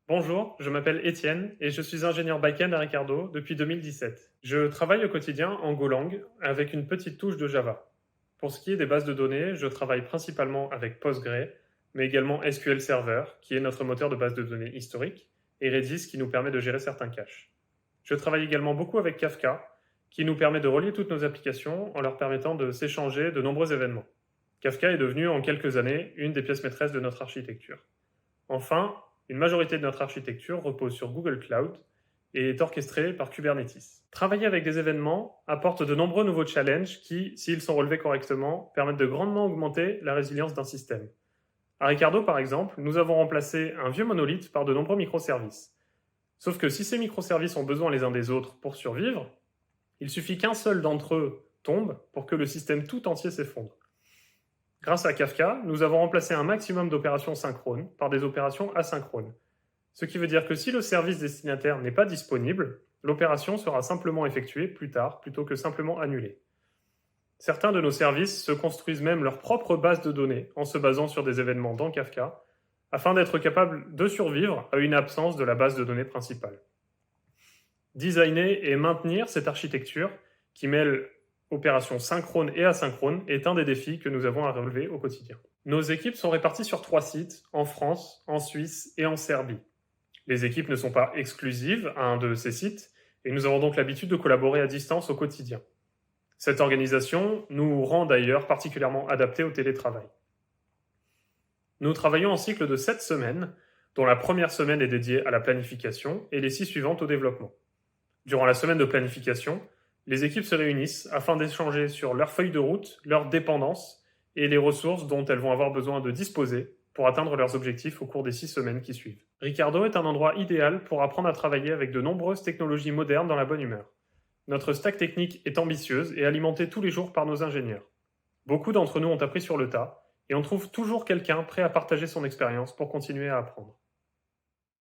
Bonjour, je m'appelle Étienne et je suis ingénieur back-end à Ricardo depuis 2017. Je travaille au quotidien en Golang avec une petite touche de Java. Pour ce qui est des bases de données, je travaille principalement avec Postgre, mais également SQL Server, qui est notre moteur de base de données historique, et Redis qui nous permet de gérer certains caches. Je travaille également beaucoup avec Kafka, qui nous permet de relier toutes nos applications en leur permettant de s'échanger de nombreux événements. Kafka est devenu en quelques années une des pièces maîtresses de notre architecture. Enfin, une majorité de notre architecture repose sur Google Cloud et est orchestrée par Kubernetes. Travailler avec des événements apporte de nombreux nouveaux challenges qui, s'ils sont relevés correctement, permettent de grandement augmenter la résilience d'un système. À Ricardo, par exemple, nous avons remplacé un vieux monolithe par de nombreux microservices. Sauf que si ces microservices ont besoin les uns des autres pour survivre, il suffit qu'un seul d'entre eux tombe pour que le système tout entier s'effondre. Grâce à Kafka, nous avons remplacé un maximum d'opérations synchrones par des opérations asynchrones. Ce qui veut dire que si le service destinataire n'est pas disponible, l'opération sera simplement effectuée plus tard plutôt que simplement annulée. Certains de nos services se construisent même leur propre base de données en se basant sur des événements dans Kafka, afin d'être capables de survivre à une absence de la base de données principale. Designer et maintenir cette architecture qui mêle opérations synchrones et asynchrones est un des défis que nous avons à relever au quotidien. Nos équipes sont réparties sur 3 sites, en France, en Suisse et en Serbie. Les équipes ne sont pas exclusives à un de ces sites, et nous avons donc l'habitude de collaborer à distance au quotidien. Cette organisation nous rend d'ailleurs particulièrement adaptés au télétravail. Nous travaillons en cycle de 7 semaines, dont la première semaine est dédiée à la planification et les 6 suivantes au développement. Durant la semaine de planification, les équipes se réunissent afin d'échanger sur leur feuille de route, leurs dépendances et les ressources dont elles vont avoir besoin de disposer pour atteindre leurs objectifs au cours des 6 semaines qui suivent. Ricardo est un endroit idéal pour apprendre à travailler avec de nombreuses technologies modernes dans la bonne humeur. Notre stack technique est ambitieuse et alimentée tous les jours par nos ingénieurs. Beaucoup d'entre nous ont appris sur le tas et on trouve toujours quelqu'un prêt à partager son expérience pour continuer à apprendre.